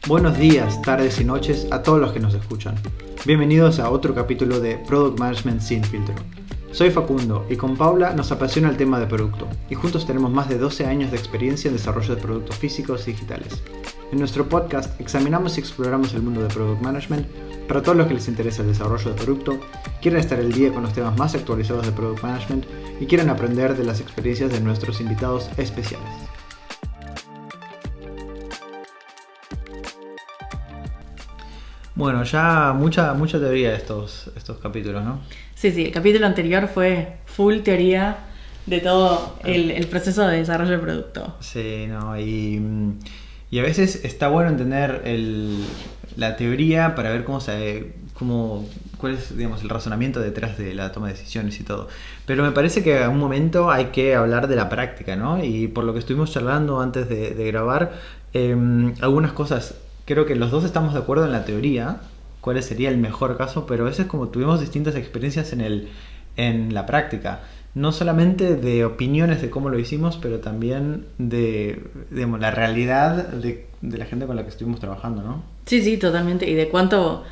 Buenos días, tardes y noches a todos los que nos escuchan. Bienvenidos a otro capítulo de Product Management Sin Filtro. Soy Facundo y con Paula nos apasiona el tema de producto y juntos tenemos más de 12 años de experiencia en desarrollo de productos físicos y digitales. En nuestro podcast examinamos y exploramos el mundo de Product Management para todos los que les interesa el desarrollo de producto, quieren estar al día con los temas más actualizados de Product Management y quieren aprender de las experiencias de nuestros invitados especiales. Bueno, ya mucha teoría de estos capítulos, ¿no? Sí, el capítulo anterior fue full teoría de todo el proceso de desarrollo del producto. Sí, no, y a veces está bueno entender la teoría para ver cuál es, digamos, el razonamiento detrás de la toma de decisiones y todo. Pero me parece que a un momento hay que hablar de la práctica, ¿no? Y por lo que estuvimos charlando antes de grabar, algunas cosas. Creo que los dos estamos de acuerdo en la teoría, cuál sería el mejor caso, pero a veces como tuvimos distintas experiencias en la práctica. No solamente de opiniones de cómo lo hicimos, pero también de digamos, la realidad de la gente con la que estuvimos trabajando, ¿no? Sí, totalmente. Y de cuánto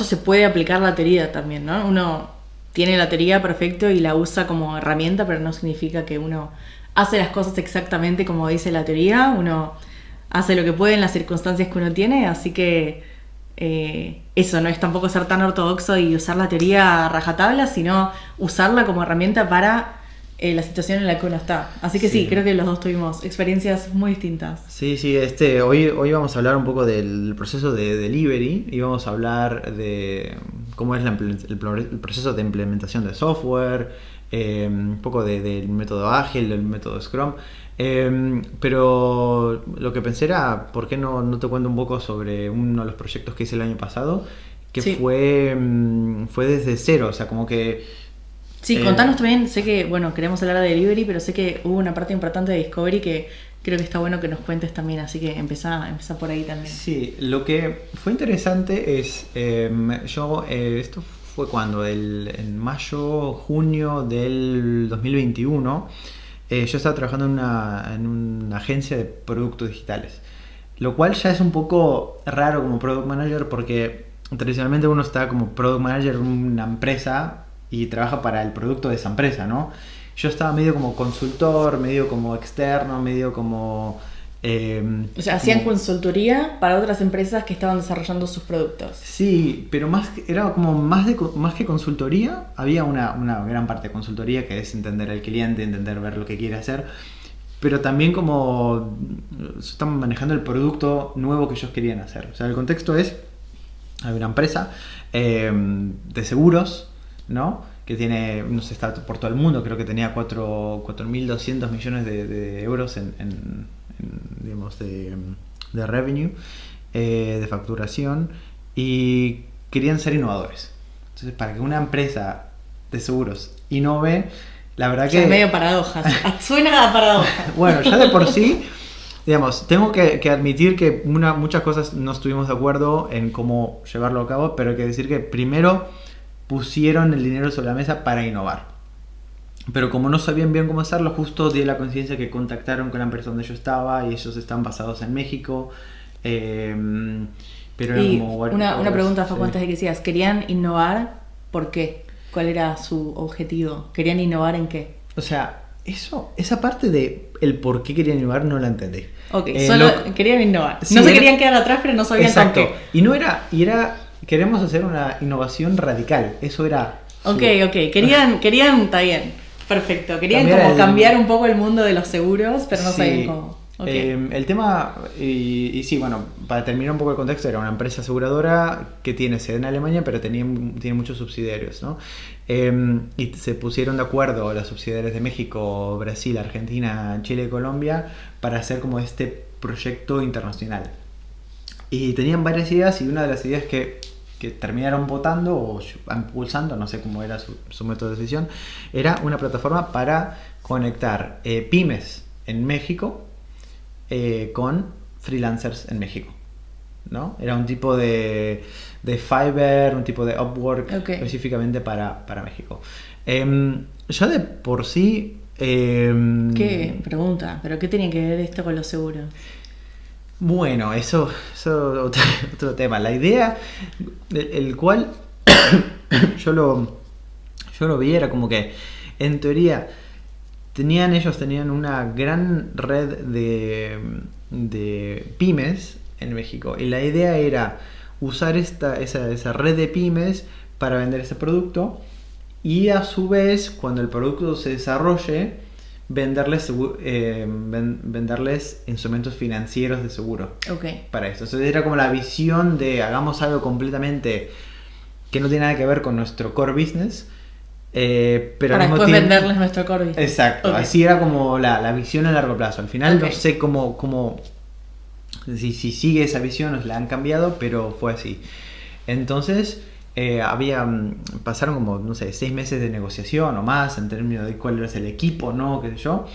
se puede aplicar la teoría también, ¿no? Uno tiene la teoría perfecto y la usa como herramienta, pero no significa que uno hace las cosas exactamente como dice la teoría. Uno hace lo que puede en las circunstancias que uno tiene, así que eso no es tampoco ser tan ortodoxo y usar la teoría a rajatabla, sino usarla como herramienta para la situación en la que uno está. Así que sí, creo que los dos tuvimos experiencias muy distintas. Sí, hoy vamos a hablar un poco del proceso de delivery y vamos a hablar de cómo es el proceso de implementación de software, un poco del método ágil, del método Scrum. Pero lo que pensé era, ¿por qué no te cuento un poco sobre uno de los proyectos que hice el año pasado? Que fue desde cero, o sea, como que... Sí, contanos también, sé que, queremos hablar de delivery, pero sé que hubo una parte importante de discovery que creo que está bueno que nos cuentes también, así que empezá por ahí también. Sí, lo que fue interesante es, esto fue cuando, en mayo, junio del 2021, yo estaba trabajando en una agencia de productos digitales, lo cual ya es un poco raro como product manager porque tradicionalmente uno está como product manager en una empresa y trabaja para el producto de esa empresa, ¿no? Yo estaba medio como consultor, medio como externo, medio como... o sea, hacían consultoría para otras empresas que estaban desarrollando sus productos. Sí, pero era como más que consultoría. Había una gran parte de consultoría que es entender al cliente, ver lo que quiere hacer. Pero también como están manejando el producto nuevo que ellos querían hacer. O sea, el contexto es, hay una empresa de seguros, ¿no? Que tiene, no sé, está por todo el mundo, creo que tenía 4.200 millones de euros digamos, de revenue, de facturación, y querían ser innovadores. Entonces, para que una empresa de seguros innove, la verdad que... Es medio paradoja, suena a paradoja. Bueno, ya de por sí, digamos, tengo que admitir que muchas cosas no estuvimos de acuerdo en cómo llevarlo a cabo, pero hay que decir que primero pusieron el dinero sobre la mesa para innovar. Pero como no sabían bien cómo hacerlo, justo di la coincidencia que contactaron con la empresa donde yo estaba y ellos están basados en México. Pero y como, una pregunta, Facu, antes de que sigas. ¿Querían innovar? ¿Por qué? ¿Cuál era su objetivo? ¿Querían innovar en qué? O sea, esa parte de el por qué querían innovar no la entendí. Ok, solo querían innovar. Sí, no se querían quedar atrás, pero no sabían con qué. Y era queremos hacer una innovación radical. Eso era... Ok. Querían, está bien. Perfecto. Querían cambiar un poco el mundo de los seguros, pero no sabían cómo. Okay. El tema, y sí, bueno, para terminar un poco el contexto, era una empresa aseguradora que tiene sede en Alemania, pero tiene muchos subsidiarios, ¿no? Y se pusieron de acuerdo las subsidiarias de México, Brasil, Argentina, Chile y Colombia para hacer como este proyecto internacional. Y tenían varias ideas, y una de las ideas que terminaron votando o impulsando, no sé cómo era su método de decisión, era una plataforma para conectar pymes en México con freelancers en México, ¿no? Era un tipo de Fiverr, un tipo de Upwork, específicamente para México. Ya de por sí... ¿Qué? Pregunta, ¿pero qué tiene que ver esto con los seguros? Bueno, eso otro tema. La idea, el cual yo lo vi, era como que, en teoría, ellos tenían una gran red de pymes en México. Y la idea era usar esa red de pymes para vender ese producto. Y a su vez, cuando el producto se desarrolle, venderles instrumentos financieros de seguro. Okay. Para esto. Entonces era como la visión de hagamos algo completamente que no tiene nada que ver con nuestro core business. Pero para después venderles nuestro core business. Exacto. Okay. Así era como la visión a largo plazo. Al final no sé cómo si sigue esa visión o la han cambiado, pero fue así. Entonces pasaron como, no sé, 6 meses de negociación o más en términos de cuál era el equipo, ¿no? Qué sé yo.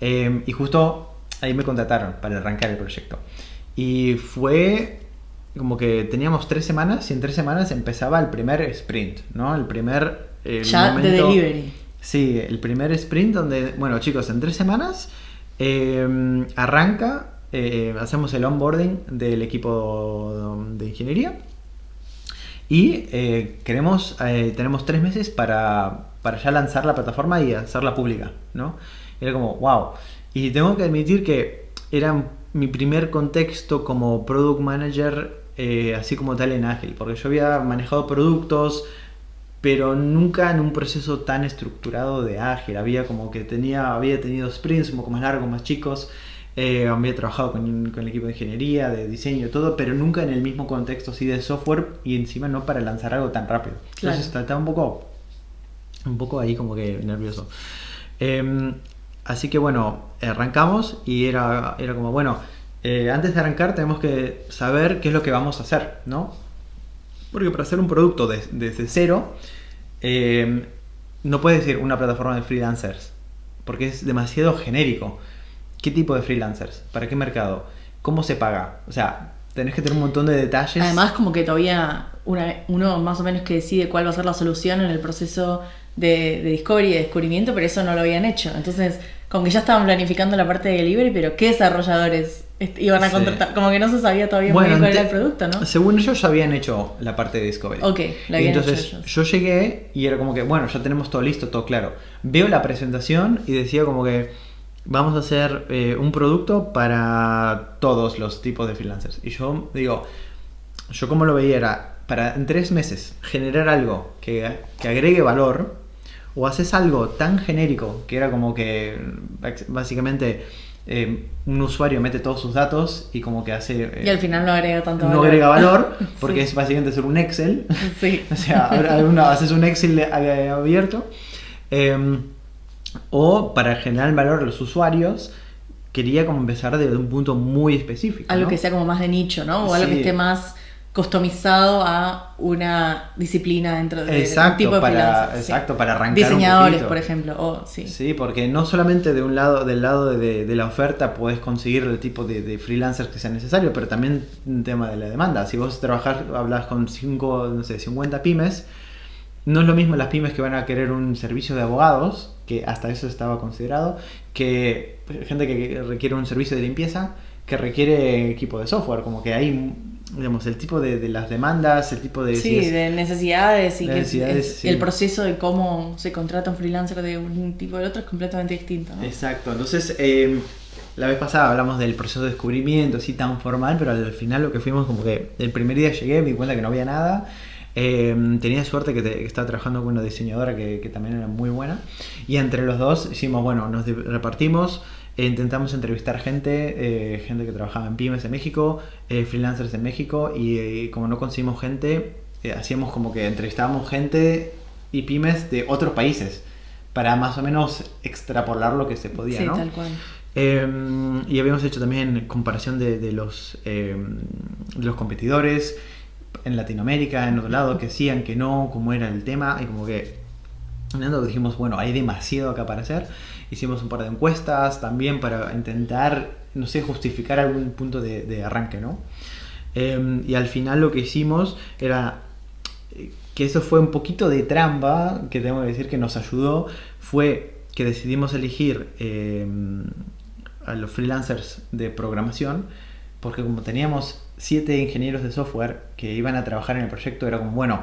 Y justo ahí me contrataron para arrancar el proyecto. Y fue como que teníamos 3 semanas y en 3 semanas empezaba el primer sprint, ¿no? El primer ya momento, de delivery. Sí, el primer sprint donde, bueno, chicos, en 3 semanas arranca, hacemos el onboarding del equipo de ingeniería. Y tenemos 3 meses para ya lanzar la plataforma y hacerla pública, ¿no? Era como, wow. Y tengo que admitir que era mi primer contexto como product manager, así como tal en Ágil, porque yo había manejado productos, pero nunca en un proceso tan estructurado de Ágil. Había tenido sprints un poco más largos, más chicos. Había trabajado con el equipo de ingeniería, de diseño, todo, pero nunca en el mismo contexto así de software y encima no para lanzar algo tan rápido. Claro. Entonces estaba un poco ahí como que nervioso. Así que bueno, arrancamos y era como, bueno, antes de arrancar tenemos que saber qué es lo que vamos a hacer, ¿no? Porque para hacer un producto desde cero, no puedes decir una plataforma de freelancers, porque es demasiado genérico. ¿Qué tipo de freelancers? ¿Para qué mercado? ¿Cómo se paga? O sea, tenés que tener un montón de detalles. Además, como que todavía uno más o menos que decide cuál va a ser la solución en el proceso de discovery y de descubrimiento, pero eso no lo habían hecho. Entonces, como que ya estaban planificando la parte de delivery, pero ¿qué desarrolladores iban a contratar? Sí. Como que no se sabía todavía muy bien cuál era el producto, ¿no? Según ellos ya habían hecho la parte de discovery. Ok, la habían entonces, hecho ellos. Yo llegué y era como que, bueno, ya tenemos todo listo, todo claro. Veo la presentación y decía como que vamos a hacer un producto para todos los tipos de freelancers. Y yo digo, yo como lo veía era, para en 3 meses generar algo que agregue valor, o haces algo tan genérico que era como que básicamente un usuario mete todos sus datos y como que hace... y al final no agrega tanto valor. No agrega valor, porque sí. Es básicamente hacer un Excel. Sí. O sea, haces un Excel abierto. O para generar valor a los usuarios, quería como empezar desde un punto muy específico. Algo, ¿no? Que sea como más de nicho, ¿no? O algo que esté más customizado a una disciplina dentro de un tipo de freelancers. Exacto, para arrancar diseñadores, por ejemplo. Sí, porque no solamente del lado de la oferta puedes conseguir el tipo de freelancers que sea necesario, pero también un tema de la demanda. Si vos hablas con 50 pymes, no es lo mismo las pymes que van a querer un servicio de abogados, que hasta eso estaba considerado, que gente que requiere un servicio de limpieza, que requiere equipo de software. Como que hay, digamos, el tipo de las demandas, el tipo de... de necesidades y sí. El proceso de cómo se contrata un freelancer de un tipo del otro es completamente distinto, ¿no? Exacto. Entonces, la vez pasada hablamos del proceso de descubrimiento, así tan formal, pero al final lo que fuimos como que el primer día llegué, me di cuenta que no había nada. Tenía suerte que estaba trabajando con una diseñadora que también era muy buena, y entre los dos hicimos, bueno, nos repartimos, intentamos entrevistar gente que trabajaba en pymes en México, freelancers en México, y como no conseguimos gente, hacíamos como que entrevistábamos gente y pymes de otros países para más o menos extrapolar lo que se podía, sí, ¿no? Tal cual. Y habíamos hecho también comparación de los competidores en Latinoamérica, en otro lado, que hacían, que no, cómo era el tema, y como que dijimos, bueno, hay demasiado acá para hacer. Hicimos un par de encuestas también para intentar, no sé, justificar algún punto de arranque, ¿no? Y al final lo que hicimos era que eso fue un poquito de trampa, que tengo que decir que nos ayudó, fue que decidimos elegir a los freelancers de programación porque como teníamos 7 ingenieros de software que iban a trabajar en el proyecto, era como, bueno,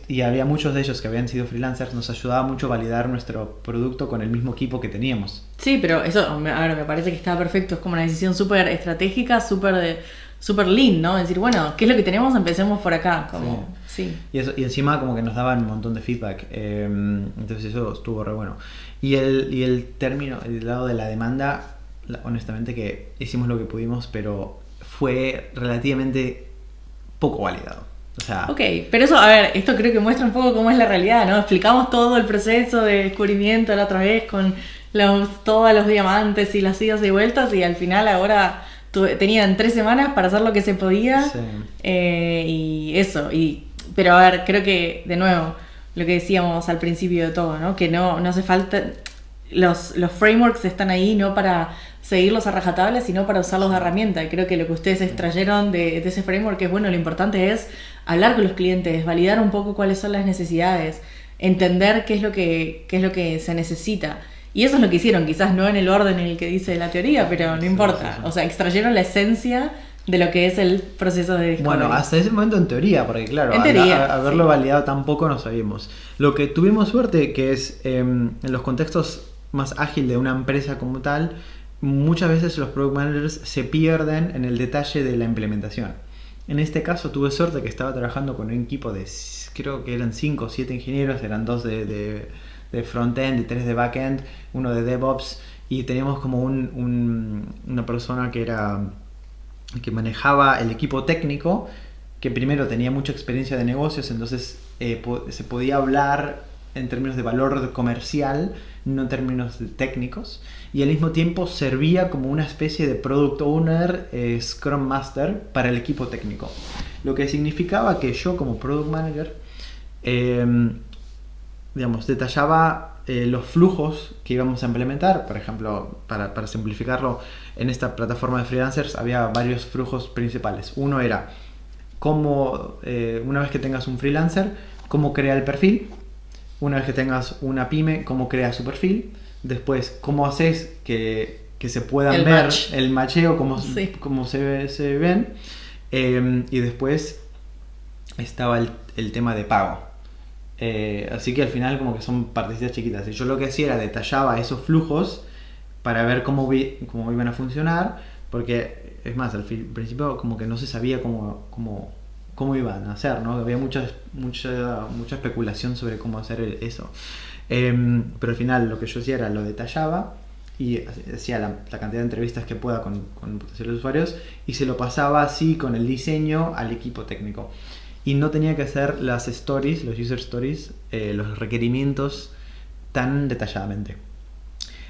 y había muchos de ellos que habían sido freelancers, nos ayudaba mucho a validar nuestro producto con el mismo equipo que teníamos. Sí, pero eso, a ver, me parece que está perfecto. Es como una decisión súper estratégica, súper lean, ¿no? Decir, bueno, ¿qué es lo que tenemos? Empecemos por acá. Como, sí. Y encima como que nos daban un montón de feedback. Entonces eso estuvo re bueno. Y el término, el lado de la demanda, honestamente que hicimos lo que pudimos, pero fue relativamente poco validado. O sea, Ok, pero eso, a ver, esto creo que muestra un poco cómo es la realidad, ¿no? Explicamos todo el proceso de descubrimiento la otra vez con todos los diamantes y las idas y vueltas, y al final ahora tenían 3 semanas para hacer lo que se podía. Sí. Y eso, pero a ver, creo que de nuevo, lo que decíamos al principio de todo, ¿no? Que no hace falta, los frameworks están ahí no para seguirlos a rajatabla, sino para usarlos de herramienta. Y creo que lo que ustedes extrayeron de ese framework es, bueno, lo importante es hablar con los clientes, validar un poco cuáles son las necesidades, entender qué es lo que se necesita. Y eso es lo que hicieron, quizás no en el orden en el que dice la teoría, pero no importa. O sea, extrayeron la esencia de lo que es el proceso de discovery. Bueno, hasta ese momento en teoría, porque claro, en teoría, haberlo validado tampoco no sabíamos. Lo que tuvimos suerte que es en los contextos más ágil de una empresa como tal, muchas veces los product managers se pierden en el detalle de la implementación. En este caso tuve suerte que estaba trabajando con un equipo de, creo que eran 5 o 7 ingenieros, eran 2 de front-end y 3 de back-end, uno de DevOps, y teníamos como una persona que manejaba el equipo técnico, que primero tenía mucha experiencia de negocios, entonces se podía hablar en términos de valor comercial, no en términos técnicos, y al mismo tiempo servía como una especie de product owner, Scrum Master para el equipo técnico. Lo que significaba que yo como product manager, detallaba los flujos que íbamos a implementar. Por ejemplo, para simplificarlo, en esta plataforma de freelancers había varios flujos principales. Uno era cómo, una vez que tengas un freelancer, cómo crea el perfil. Una vez que tengas una pyme, cómo crea su perfil. Después, cómo haces que se puedan ver el macheo, cómo se ven. Y después estaba el tema de pago. Así que al final como que son partecitas chiquitas. Y yo lo que hacía era detallaba esos flujos para ver cómo iban a funcionar. Porque, es más, al principio como que no se sabía cómo iban a hacer, ¿no? Había mucha especulación sobre cómo hacer eso. Pero al final lo que yo hacía era lo detallaba y hacía la cantidad de entrevistas que pueda con potenciales usuarios y se lo pasaba así con el diseño al equipo técnico. Y no tenía que hacer las stories, los user stories, los requerimientos tan detalladamente.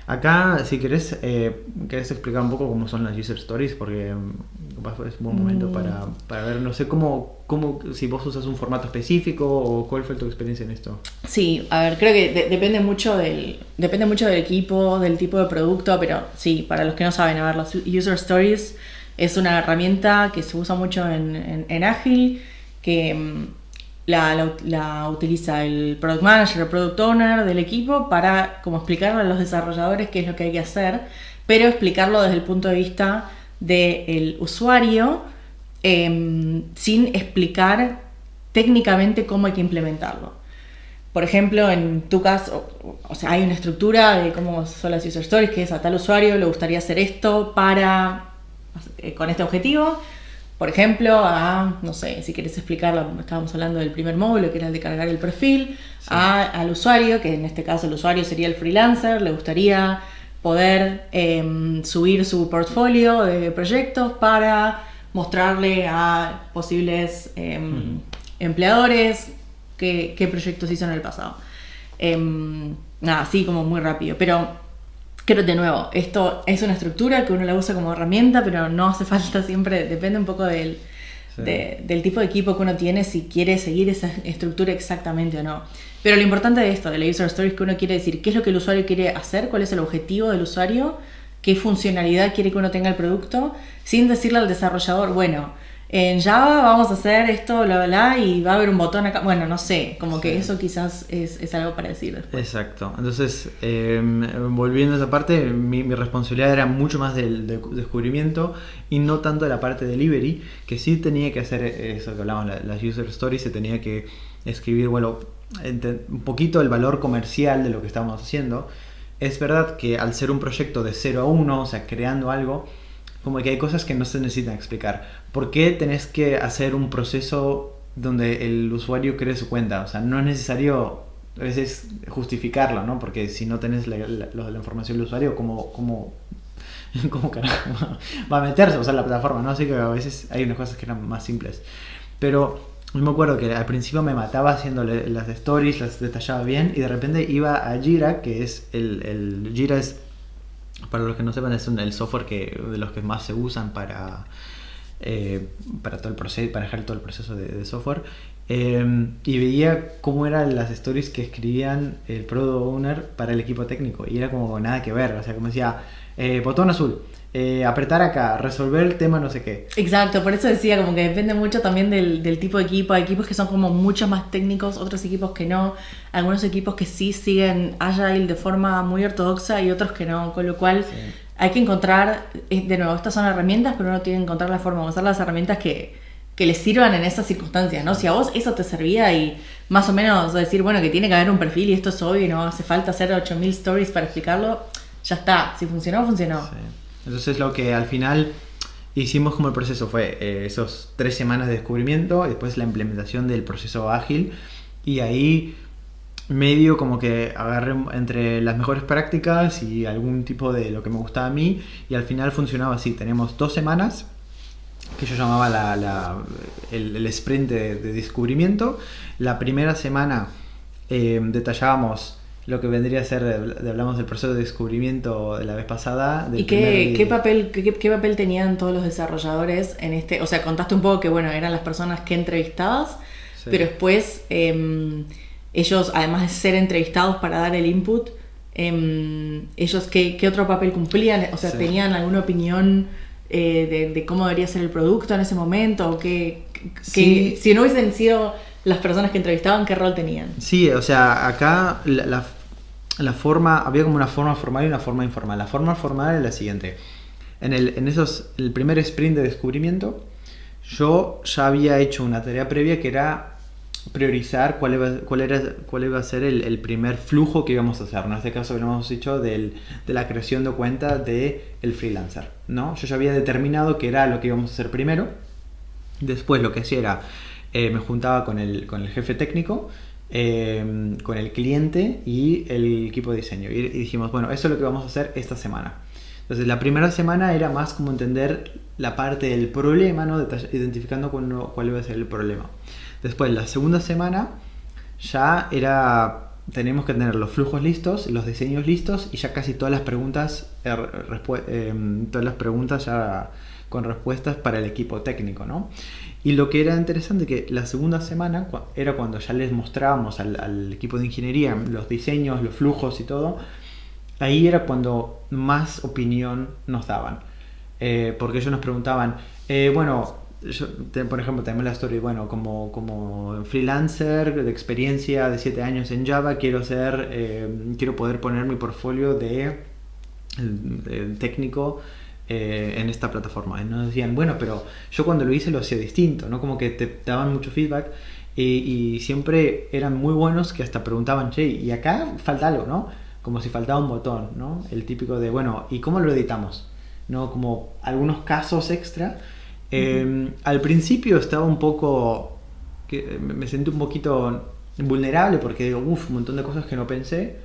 Acá, si querés explicar un poco cómo son las user stories, porque es un buen momento para ver, no sé cómo si vos usas un formato específico o cuál fue tu experiencia en esto. Sí, a ver, creo que depende mucho del equipo, del tipo de producto, pero sí, para los que no saben, a ver, las user stories es una herramienta que se usa mucho en Ágil, que la utiliza el product manager o product owner del equipo para como explicarle a los desarrolladores qué es lo que hay que hacer, pero explicarlo desde el punto de vista del usuario, sin explicar técnicamente cómo hay que implementarlo. Por ejemplo, en tu caso, o sea, hay una estructura de cómo son las user stories, que es a tal usuario le gustaría hacer esto con este objetivo. Por ejemplo, no sé, si querés explicarlo, estábamos hablando del primer módulo, que era el de cargar el perfil, sí. Al usuario, que en este caso el usuario sería el freelancer, le gustaría poder subir su portfolio de proyectos para mostrarle a posibles empleadores qué proyectos hizo en el pasado. Así como muy rápido, pero creo de nuevo, esto es una estructura que uno la usa como herramienta, pero no hace falta siempre, depende un poco del tipo de equipo que uno tiene, si quiere seguir esa estructura exactamente o no. Pero lo importante de esto, de la user story, es que uno quiere decir qué es lo que el usuario quiere hacer, cuál es el objetivo del usuario, qué funcionalidad quiere que uno tenga el producto, sin decirle al desarrollador, bueno, en Java vamos a hacer esto, bla, bla, bla, y va a haber un botón acá. Bueno, no sé, como que eso quizás es algo para decir después. Exacto. Entonces, volviendo a esa parte, mi responsabilidad era mucho más del descubrimiento y no tanto de la parte de delivery, que sí tenía que hacer eso que hablábamos, las user stories, se tenía que escribir, bueno, un poquito el valor comercial de lo que estábamos haciendo. Es verdad que al ser un proyecto de 0 a 1, o sea, creando algo, como que hay cosas que no se necesitan explicar. ¿Por qué tenés que hacer un proceso donde el usuario cree su cuenta? O sea, no es necesario a veces justificarlo, ¿no? Porque si no tenés la información del usuario, ¿cómo carajo va a meterse a usar la plataforma, ¿no? Así que a veces hay unas cosas que eran más simples. Pero yo me acuerdo que al principio me mataba haciéndole las stories, las detallaba bien, y de repente iba a Jira, que es el Jira es, para los que no sepan, es el software de los que más se usan para todo el proceso, para dejar todo el proceso de software, y veía cómo eran las stories que escribían el product owner para el equipo técnico, y era como nada que ver, o sea, como decía, botón azul, apretar acá, resolver el tema no sé qué. Exacto, por eso decía como que depende mucho también del tipo de equipo. Hay equipos que son como mucho más técnicos, otros equipos que no, algunos equipos que sí siguen Agile de forma muy ortodoxa y otros que no, con lo cual hay que encontrar, de nuevo, estas son herramientas, pero uno tiene que encontrar la forma de usar las herramientas que les sirvan en esas circunstancias, ¿no? Si a vos eso te servía y más o menos decir, bueno, que tiene que haber un perfil y esto es obvio y no hace falta hacer 8000 stories para explicarlo, ya está, si funcionó, funcionó. Sí. Entonces lo que al final hicimos como el proceso fue esos 3 semanas de descubrimiento y después la implementación del proceso ágil, y ahí medio como que agarré entre las mejores prácticas y algún tipo de lo que me gustaba a mí, y al final funcionaba así. Tenemos 2 semanas que yo llamaba el sprint de descubrimiento. La primera semana detallábamos lo que vendría a ser, hablamos del proceso de descubrimiento de la vez pasada. ¿Y qué papel tenían todos los desarrolladores en este? O sea, contaste un poco que, bueno, eran las personas que entrevistabas, sí, pero después ellos, además de ser entrevistados para dar el input, ellos, ¿qué otro papel cumplían? O sea, sí, ¿tenían alguna opinión de cómo debería ser el producto en ese momento? ¿O sí, si no hubiesen sido las personas que entrevistaban, qué rol tenían? Sí, o sea, acá la forma, había como una forma formal y una forma informal. La forma formal es la siguiente. El primer sprint de descubrimiento, yo ya había hecho una tarea previa que era priorizar cuál iba a ser el primer flujo que íbamos a hacer. En este caso habíamos hecho de la creación de cuenta del freelancer, ¿no? Yo ya había determinado qué era lo que íbamos a hacer primero. Después lo que hacía era me juntaba con el jefe técnico, con el cliente y el equipo de diseño, y dijimos, bueno, eso es lo que vamos a hacer esta semana. Entonces la primera semana era más como entender la parte del problema, ¿no? Identificando cuál iba a ser el problema. Después la segunda semana ya tenemos que tener los flujos listos, los diseños listos, y ya casi todas las preguntas ya con respuestas para el equipo técnico, ¿no? Y lo que era interesante que la segunda semana era cuando ya les mostrábamos al equipo de ingeniería los diseños, los flujos y todo. Ahí era cuando más opinión nos daban, porque ellos nos preguntaban, por ejemplo, tenemos la story, bueno, como freelancer de experiencia de 7 años en Java, quiero poder poner mi portfolio de técnico en esta plataforma. Y nos decían, bueno, pero yo cuando lo hice lo hacía distinto, ¿no? Como que te daban mucho feedback, y siempre eran muy buenos, que hasta preguntaban, che, y acá falta algo, ¿no? Como si faltaba un botón, ¿no? El típico de, bueno, ¿y cómo lo editamos? ¿No? Como algunos casos extra. Al principio estaba un poco, me sentí un poquito vulnerable, porque digo, un montón de cosas que no pensé,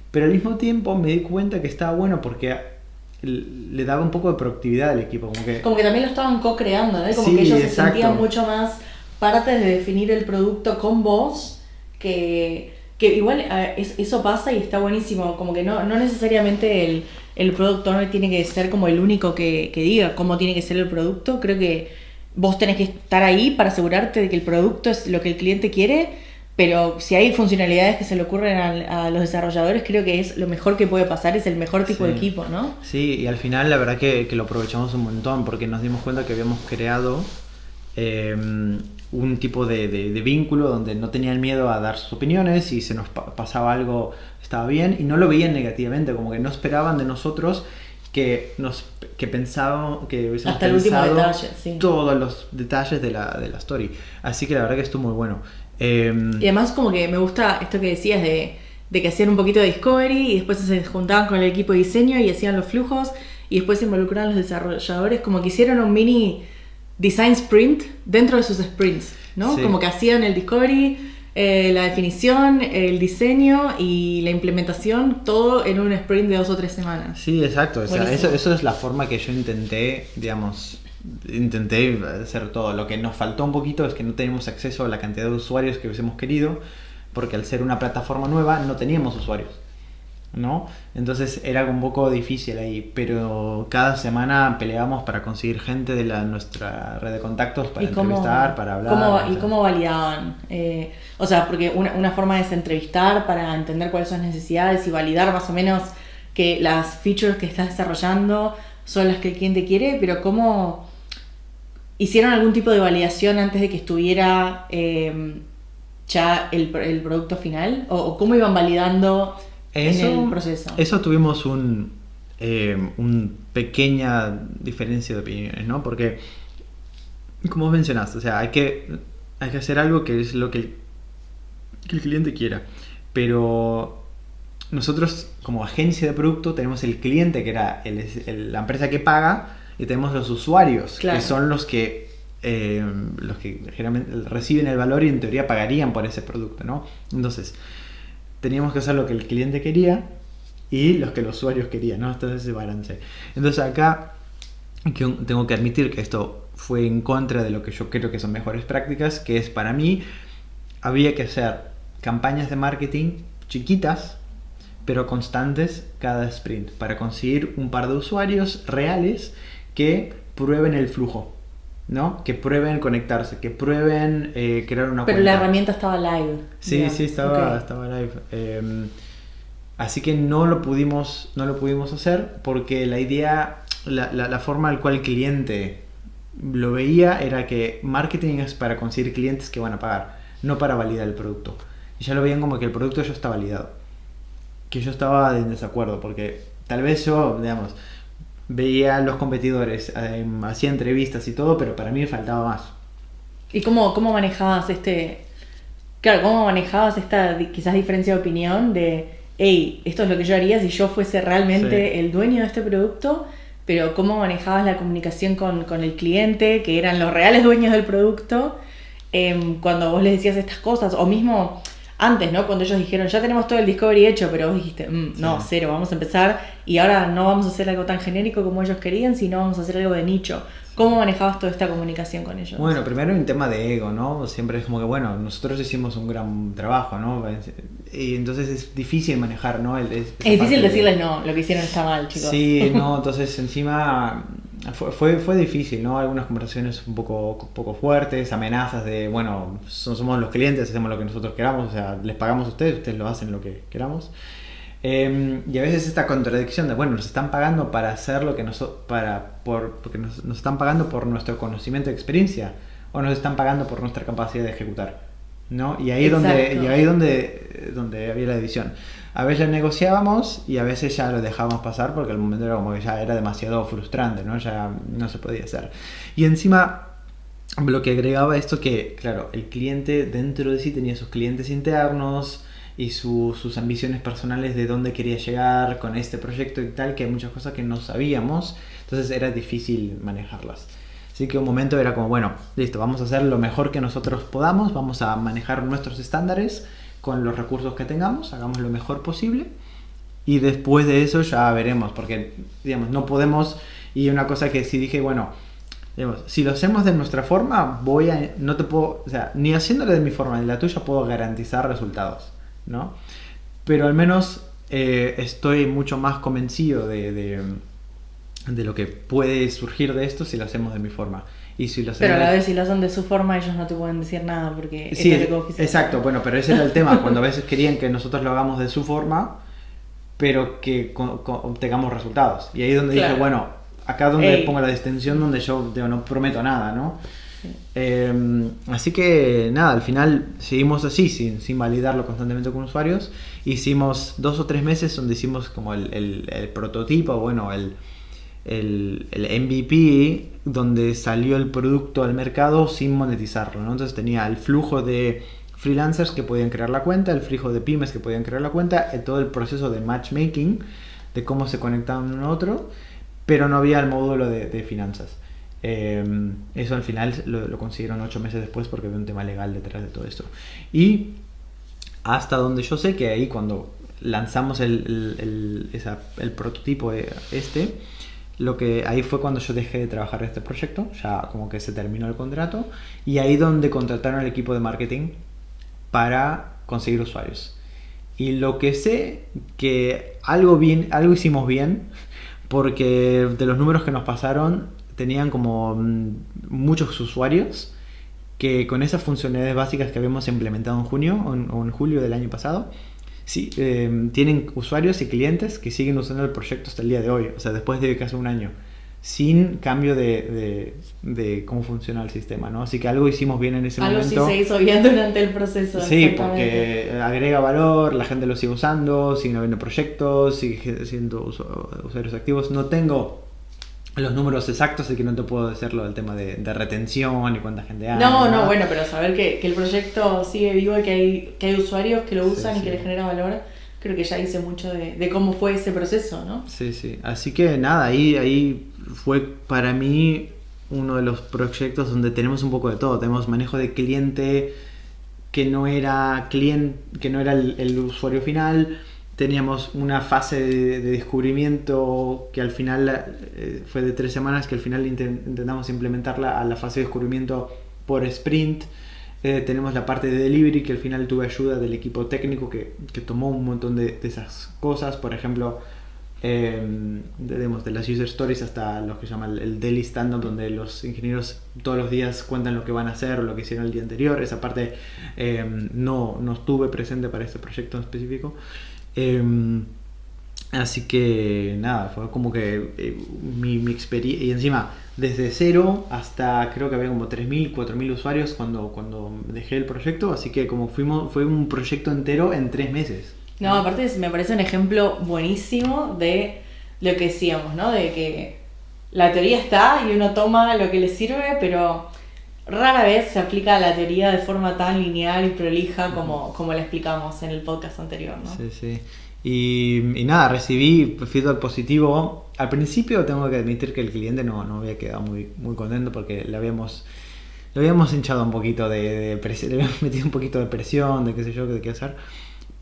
pero al mismo tiempo me di cuenta que estaba bueno porque le daba un poco de productividad al equipo. Como que también lo estaban co-creando, ¿no? Como sí, que ellos exacto, se sentían mucho más parte de definir el producto con vos, que igual eso pasa y está buenísimo. Como que no necesariamente el product owner tiene que ser como el único que diga cómo tiene que ser el producto. Creo que vos tenés que estar ahí para asegurarte de que el producto es lo que el cliente quiere. Pero si hay funcionalidades que se le ocurren a los desarrolladores, creo que es lo mejor que puede pasar, es el mejor tipo de equipo, ¿no? Sí, y al final la verdad que lo aprovechamos un montón, porque nos dimos cuenta que habíamos creado un tipo de vínculo donde no tenían miedo a dar sus opiniones y se nos pasaba algo, estaba bien, y no lo veían negativamente, como que no esperaban de nosotros que pensábamos que hubiésemos hasta el último pensado detalle, sí. todos los detalles de la story. Así que la verdad que estuvo muy bueno. Y además como que me gusta esto que decías de que hacían un poquito de discovery y después se juntaban con el equipo de diseño y hacían los flujos y después se involucraban los desarrolladores, como que hicieron un mini design sprint dentro de sus sprints, ¿no? Sí. Como que hacían el discovery, la definición, el diseño y la implementación, todo en un sprint de 2 o 3 semanas. Sí, exacto. O sea, Buenísimo. eso es la forma que yo intenté hacer todo. Lo que nos faltó un poquito es que no teníamos acceso a la cantidad de usuarios que hubiésemos querido, porque al ser una plataforma nueva no teníamos usuarios, ¿no? Entonces era un poco difícil ahí, pero cada semana peleábamos para conseguir gente de nuestra red de contactos para entrevistar, para hablar. ¿Y cómo validaban? O sea, porque una forma es entrevistar para entender cuáles son las necesidades y validar más o menos que las features que estás desarrollando son las que el cliente quiere, pero ¿cómo hicieron algún tipo de validación antes de que estuviera ya el producto final? ¿O cómo iban validando en el proceso? Eso tuvimos un pequeña diferencia de opiniones, ¿no? Porque, como mencionaste, o sea, hay que hacer algo que es lo que el cliente quiera. Pero nosotros, como agencia de producto, tenemos el cliente, que era la empresa que paga, y tenemos los usuarios, claro, que son los que generalmente reciben el valor y en teoría pagarían por ese producto, ¿no? Entonces, teníamos que hacer lo que el cliente quería y los que los usuarios querían, ¿no? Entonces ese balance. Entonces acá tengo que admitir que esto fue en contra de lo que yo creo que son mejores prácticas, que es, para mí había que hacer campañas de marketing chiquitas pero constantes cada sprint para conseguir un par de usuarios reales que prueben el flujo, ¿no? Que prueben conectarse, que prueben crear una cuenta. Pero la herramienta estaba live. Sí, digamos. sí, estaba live. Así que no lo pudimos hacer porque la idea, la forma en cual el cliente lo veía era que marketing es para conseguir clientes que van a pagar, no para validar el producto. Y ya lo veían como que el producto ya está validado. Que yo estaba en desacuerdo porque tal vez yo, digamos, veía a los competidores, hacía entrevistas y todo, pero para mí me faltaba más. ¿Y cómo manejabas cómo manejabas esta quizás diferencia de opinión de, hey, esto es lo que yo haría si yo fuese realmente el dueño de este producto, pero cómo manejabas la comunicación con el cliente, que eran los reales dueños del producto, cuando vos les decías estas cosas, o mismo antes, ¿no? Cuando ellos dijeron, ya tenemos todo el discovery hecho, pero vos dijiste, no, cero, vamos a empezar y ahora no vamos a hacer algo tan genérico como ellos querían, sino vamos a hacer algo de nicho. ¿Cómo manejabas toda esta comunicación con ellos? Bueno, primero un tema de ego, ¿no? Siempre es como que, bueno, nosotros hicimos un gran trabajo, ¿no? Y entonces es difícil manejar, ¿no? Es difícil decirles, no, lo que hicieron está mal, chicos. Sí, no, entonces encima fue difícil, ¿no? Algunas conversaciones un poco fuertes, amenazas de, bueno, somos los clientes, hacemos lo que nosotros queramos, o sea, les pagamos a ustedes lo hacen lo que queramos. Y a veces esta contradicción de, bueno, nos están pagando para hacer lo que porque nos están pagando por nuestro conocimiento y experiencia, o nos están pagando por nuestra capacidad de ejecutar, ¿no? Y ahí donde había la división. A veces negociábamos y a veces ya lo dejábamos pasar porque el momento era como que ya era demasiado frustrante, ¿no? Ya no se podía hacer. Y encima lo que agregaba esto que, claro, el cliente dentro de sí tenía sus clientes internos y sus ambiciones personales de dónde quería llegar con este proyecto y tal, que hay muchas cosas que no sabíamos, entonces era difícil manejarlas. Así que un momento era como, bueno, listo, vamos a hacer lo mejor que nosotros podamos, vamos a manejar nuestros estándares con los recursos que tengamos, hagamos lo mejor posible y después de eso ya veremos, porque, digamos, no podemos, y una cosa que sí dije, bueno, digamos, si lo hacemos de nuestra forma, no te puedo, o sea, ni haciéndolo de mi forma ni de la tuya puedo garantizar resultados, ¿no? Pero al menos estoy mucho más convencido de lo que puede surgir de esto si lo hacemos de mi forma. Y si lo hacemos pero a la vez si lo hacen de su forma ellos no te pueden decir nada porque sí, esto es lo que exacto, bueno, pero ese era el tema, cuando a veces querían que nosotros lo hagamos de su forma, pero que obtengamos resultados. Y ahí es donde dije, bueno, acá donde pongo la distinción, donde yo no prometo nada, ¿no? Así que nada, al final seguimos así, sin validarlo constantemente con usuarios. Hicimos 2 o 3 meses donde hicimos como el prototipo, bueno, el MVP, donde salió el producto al mercado sin monetizarlo, ¿no? Entonces tenía el flujo de freelancers que podían crear la cuenta, el flujo de pymes que podían crear la cuenta, todo el proceso de matchmaking, de cómo se conectaban uno a otro, pero no había el módulo de finanzas. Eso al final lo consiguieron 8 meses después porque había un tema legal detrás de todo esto. Y hasta donde yo sé que ahí cuando lanzamos el prototipo ahí fue cuando yo dejé de trabajar en este proyecto, ya como que se terminó el contrato, y ahí donde contrataron al equipo de marketing para conseguir usuarios. Y lo que sé que algo hicimos bien, porque de los números que nos pasaron tenían como muchos usuarios que con esas funcionalidades básicas que habíamos implementado en junio o en julio del año pasado, sí, tienen usuarios y clientes que siguen usando el proyecto hasta el día de hoy, o sea, después de casi un año, sin cambio de cómo funciona el sistema, ¿no? Así que algo hicimos bien en ese momento. Algo sí se hizo bien durante el proceso. Sí, porque agrega valor, la gente lo sigue usando, siguen habiendo proyectos, sigue siendo usuarios activos. No tengo los números exactos, así que no te puedo decirlo del tema de retención y cuánta gente hay. No, bueno, pero saber que el proyecto sigue vivo y que hay usuarios que lo usan y que les genera valor, creo que ya dice mucho de cómo fue ese proceso, ¿no? Sí. Así que nada, ahí fue para mí uno de los proyectos donde tenemos un poco de todo. Tenemos manejo de cliente que no era el usuario final. Teníamos una fase de descubrimiento que al final fue de 3 semanas, que al final intentamos implementarla a la fase de descubrimiento por sprint. Tenemos la parte de delivery, que al final tuve ayuda del equipo técnico que tomó un montón de esas cosas. Por ejemplo, de las user stories hasta lo que se llama el daily stand-up, donde los ingenieros todos los días cuentan lo que van a hacer o lo que hicieron el día anterior. Esa parte no estuve presente para este proyecto en específico. Así que nada, fue como que mi experiencia, y encima desde cero hasta creo que había como 3.000, 4.000 usuarios cuando dejé el proyecto, así que fue un proyecto entero en 3 meses. No, aparte me parece un ejemplo buenísimo de lo que decíamos, ¿no? De que la teoría está y uno toma lo que le sirve, pero rara vez se aplica la teoría de forma tan lineal y prolija como la explicamos en el podcast anterior, ¿no? Sí. Y nada, recibí feedback positivo. Al principio tengo que admitir que el cliente no había quedado muy contento porque le habíamos hinchado un poquito de presión, le habíamos metido un poquito de presión, de qué sé yo, de qué hacer.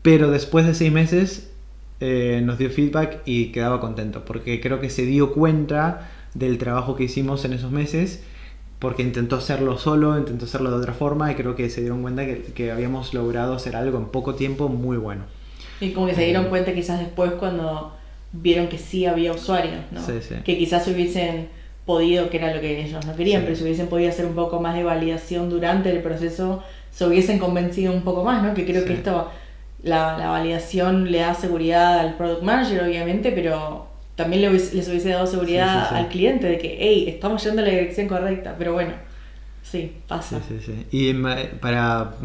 Pero después de 6 meses nos dio feedback y quedaba contento porque creo que se dio cuenta del trabajo que hicimos en esos meses, porque intentó hacerlo solo, intentó hacerlo de otra forma, y creo que se dieron cuenta que habíamos logrado hacer algo en poco tiempo muy bueno. Y como que se dieron cuenta quizás después cuando vieron que sí había usuarios, ¿no? Sí. Que quizás hubiesen podido, que era lo que ellos no querían, pero si hubiesen podido hacer un poco más de validación durante el proceso, se hubiesen convencido un poco más, ¿no? Que creo que esto, la validación le da seguridad al product manager, obviamente, pero también les hubiese dado seguridad al cliente de que, hey, estamos yendo en la dirección correcta, pero bueno. Sí, pasa. Sí. Y para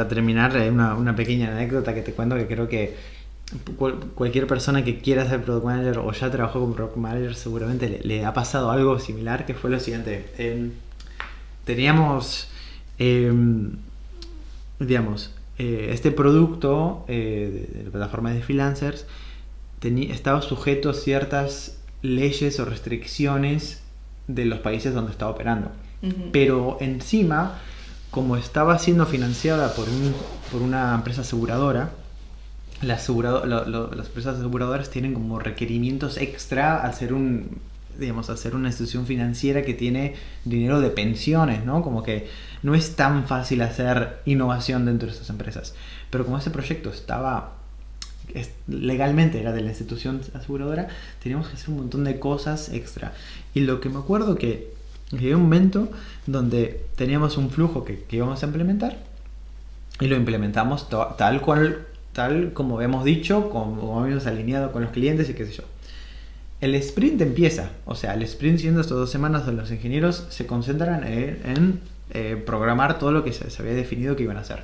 terminar, hay una pequeña anécdota que te cuento, que creo que cualquier persona que quiera ser product manager o ya trabajó como product manager seguramente le ha pasado algo similar, que fue lo siguiente. Teníamos, este producto de la plataforma de freelancers estaba sujeto a ciertas leyes o restricciones de los países donde estaba operando. Pero encima, como estaba siendo financiada por una empresa aseguradora, las empresas aseguradoras tienen como requerimientos extra al ser una institución financiera que tiene dinero de pensiones, ¿no? Como que no es tan fácil hacer innovación dentro de estas empresas. Pero como ese proyecto legalmente era de la institución aseguradora, teníamos que hacer un montón de cosas extra. Y lo que me acuerdo que había un momento donde teníamos un flujo que íbamos a implementar, y lo implementamos tal como habíamos dicho, como habíamos alineado con los clientes y qué sé yo. el sprint empieza. O sea, el sprint siendo estas 2 semanas donde los ingenieros se concentran en programar todo lo que se había definido que iban a hacer.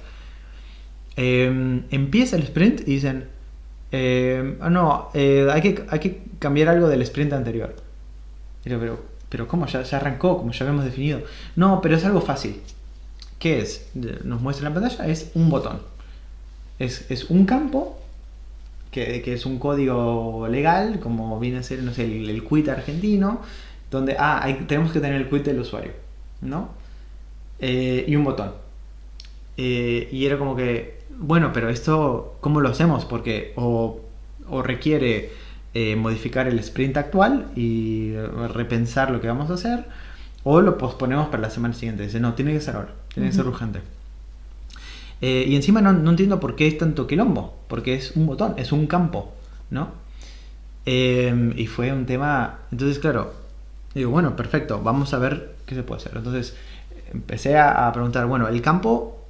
Empieza el sprint y dicen, hay que cambiar algo del sprint anterior. Pero ¿cómo? Ya arrancó, como ya habíamos definido. No, pero es algo fácil. ¿Qué es? Nos muestra en la pantalla, es un botón. Es un campo que es un código legal, como viene a ser, no sé, el quit argentino, donde tenemos que tener el quit del usuario, ¿no? Y un botón. Y era como que, bueno, pero esto, ¿cómo lo hacemos? Porque o requiere modificar el sprint actual y repensar lo que vamos a hacer, o lo posponemos para la semana siguiente. Dice, no, tiene que ser ahora, tiene que ser urgente. Y encima no entiendo por qué es tanto quilombo, porque es un botón, es un campo, ¿no? Y fue un tema. Entonces, claro, digo, bueno, perfecto, vamos a ver qué se puede hacer. Entonces empecé a preguntar, bueno, el campo,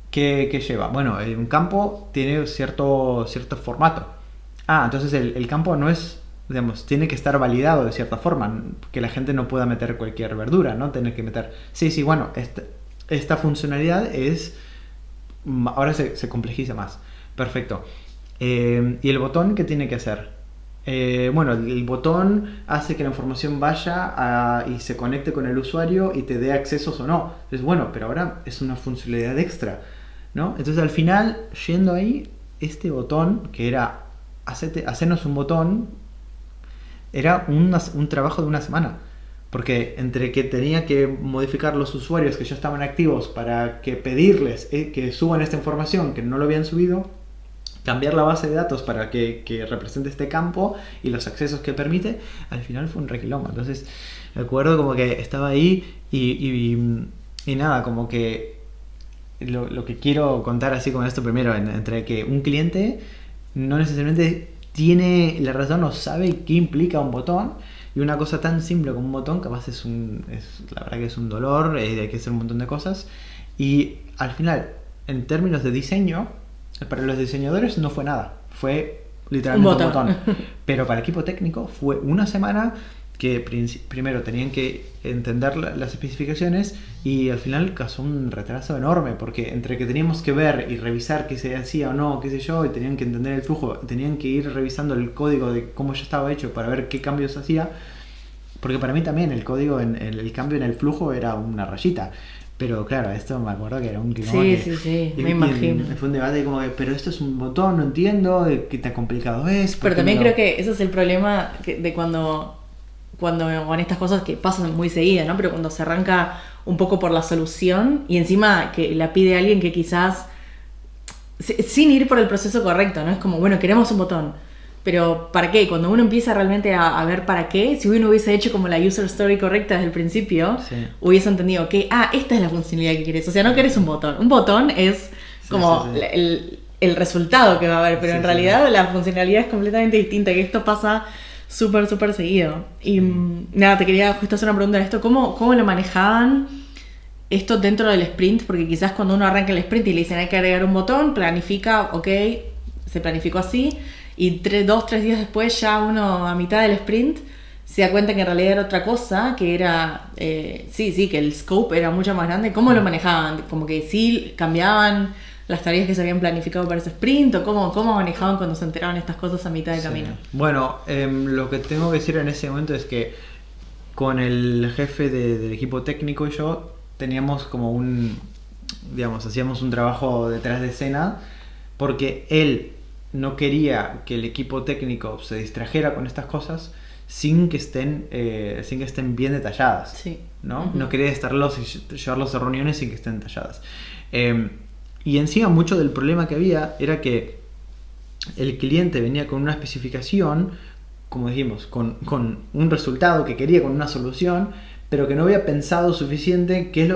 ¿qué lleva? Bueno, un campo tiene cierto formato. Entonces el campo no es, digamos, tiene que estar validado de cierta forma, que la gente no pueda meter cualquier verdura, ¿no? Tiene que meter, sí, bueno, esta funcionalidad es, ahora se complejiza más. Perfecto. ¿Y el botón qué tiene que hacer? Bueno, el botón hace que la información vaya y se conecte con el usuario y te dé accesos o no. Entonces, bueno, pero ahora es una funcionalidad extra, ¿no? Entonces, al final, yendo ahí, este botón, que era hacernos un botón, era un trabajo de una semana. Porque entre que tenía que modificar los usuarios que ya estaban activos para que pedirles que suban esta información que no lo habían subido, cambiar la base de datos para que represente este campo y los accesos que permite, al final fue un requilombo. Entonces me acuerdo como que estaba ahí y nada, como que lo que quiero contar así con esto primero, entre que un cliente no necesariamente tiene la razón o sabe qué implica un botón, y una cosa tan simple como un botón capaz la verdad que es un dolor, hay que hacer un montón de cosas, y al final, en términos de diseño, para los diseñadores no fue nada, fue literalmente un botón. Pero para el equipo técnico fue una semana que primero tenían que entender las especificaciones, y al final causó un retraso enorme, porque entre que teníamos que ver y revisar qué se hacía o no, qué sé yo, y tenían que entender el flujo, tenían que ir revisando el código de cómo ya estaba hecho para ver qué cambios hacía, porque para mí también el código, el cambio en el flujo era una rayita. Pero claro, esto me acuerdo que era un quilombo. Sí, me imagino. Fue un debate como que, pero esto es un botón, no entiendo, qué tan complicado es. Pero también creo que ese es el problema de cuando con estas cosas que pasan muy seguidas, ¿no? Pero cuando se arranca un poco por la solución y encima que la pide alguien que quizás, sin ir por el proceso correcto, ¿no? Es como, bueno, queremos un botón. Pero ¿para qué? Cuando uno empieza realmente a ver para qué, si uno hubiese hecho como la user story correcta desde el principio, hubiese entendido que, esta es la funcionalidad que querés. O sea, no querés un botón. Un botón es como el resultado que va a haber, pero en realidad la funcionalidad es completamente distinta, que esto pasa súper seguido. Y nada, te quería justo hacer una pregunta de esto. ¿Cómo lo manejaban esto dentro del sprint? Porque quizás cuando uno arranca el sprint y le dicen hay que agregar un botón, planifica, ok, se planificó así, y 2-3 días después ya uno a mitad del sprint se da cuenta que en realidad era otra cosa, que era, que el scope era mucho más grande. ¿Cómo lo manejaban? Como que sí cambiaban las tareas que se habían planificado para ese sprint, o cómo manejaban cuando se enteraban estas cosas a mitad de camino. Bueno, lo que tengo que decir en ese momento es que con el jefe del equipo técnico y yo teníamos como hacíamos un trabajo detrás de escena, porque él no quería que el equipo técnico se distrajera con estas cosas sin que estén bien detalladas, ¿no? No quería llevarlos a reuniones sin que estén detalladas. Y encima mucho del problema que había era que el cliente venía con una especificación, como dijimos, con un resultado que quería, con una solución, pero que no había pensado suficiente qué es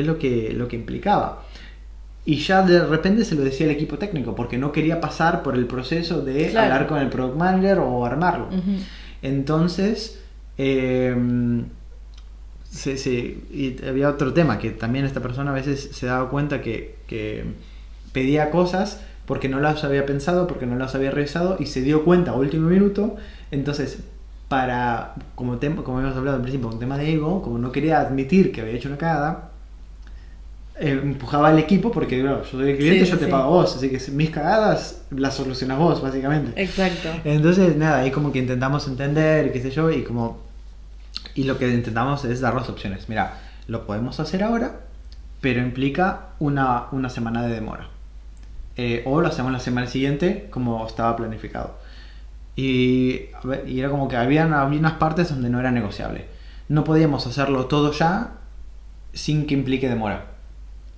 lo que implicaba. Y ya de repente se lo decía al equipo técnico, porque no quería pasar por el proceso de hablar con el product manager o armarlo. Entonces, y había otro tema, que también esta persona a veces se daba cuenta que pedía cosas porque no las había pensado, porque no las había revisado, y se dio cuenta a último minuto. Entonces como habíamos hablado al principio, un tema de ego, como no quería admitir que había hecho una cagada, empujaba al equipo porque claro, yo soy el cliente, Sí, yo te sí. pago a vos, así que mis cagadas las solucionas vos, básicamente. Exacto. Entonces, nada, ahí como que intentamos entender, qué sé yo, y lo que intentamos es dar las opciones. Mira, lo podemos hacer ahora, pero implica una semana de demora. O lo hacemos la semana siguiente como estaba planificado. Y era como que había unas partes donde no era negociable. No podíamos hacerlo todo ya sin que implique demora,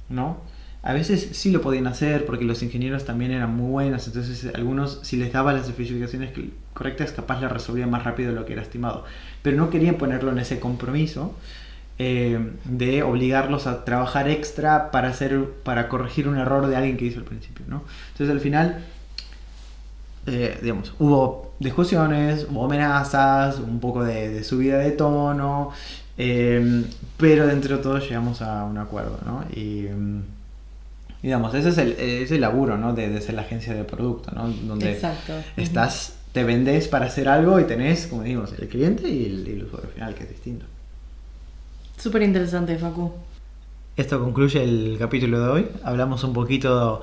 ¿no? A veces sí lo podían hacer porque los ingenieros también eran muy buenos, entonces algunos, si les daba las especificaciones correctas, capaz les resolvían más rápido de lo que era estimado. Pero no querían ponerlo en ese compromiso de obligarlos a trabajar extra para corregir un error de alguien que hizo al principio, ¿no? Entonces al final, digamos, hubo discusiones, hubo amenazas, un poco de subida de tono, pero dentro de todo llegamos a un acuerdo, ¿no? Digamos, ese es el laburo, ¿no? De ser la agencia de producto, ¿no? Donde Exacto. te vendes para hacer algo y tenés, como decimos, el cliente y el usuario final, que es distinto. Súper interesante, Facu. Esto concluye el capítulo de hoy. Hablamos un poquito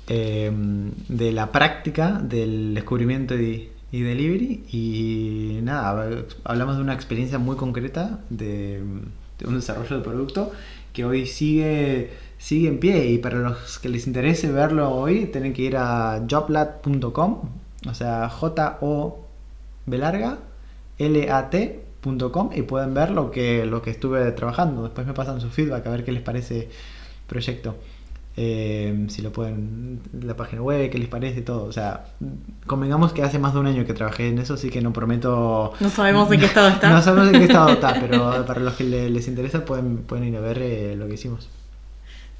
de la práctica del descubrimiento y delivery. Y nada, hablamos de una experiencia muy concreta de un desarrollo de producto que hoy sigue en pie. Y para los que les interese verlo hoy, tienen que ir a joblat.com, o sea, JOB-LAT.com, y pueden ver lo que estuve trabajando. Después me pasan su feedback a ver qué les parece el proyecto. Si lo pueden, la página web, qué les parece, todo. O sea, convengamos que hace más de un año que trabajé en eso, así que no prometo. No sabemos en qué estado está. No sabemos en qué estado está, pero para los que les interesa pueden ir a ver lo que hicimos.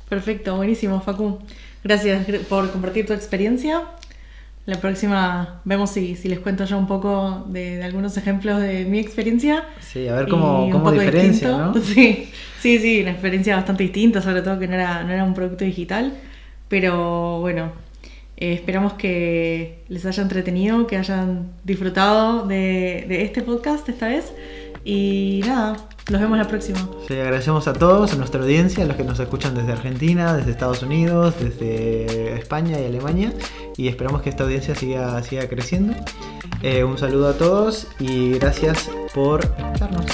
Perfecto, buenísimo, Facu. Gracias por compartir tu experiencia. La próxima vemos si les cuento yo un poco de algunos ejemplos de mi experiencia. Sí, a ver Y cómo un poco diferencia, distinto. ¿no? Sí, una experiencia bastante distinta, sobre todo que no era un producto digital. Pero bueno, esperamos que les haya entretenido, que hayan disfrutado de este podcast esta vez. Y nada, nos vemos la próxima. Sí, agradecemos a todos, a nuestra audiencia, a los que nos escuchan desde Argentina, desde Estados Unidos, desde España y Alemania, y esperamos que esta audiencia siga creciendo. Un saludo a todos y gracias por escucharnos.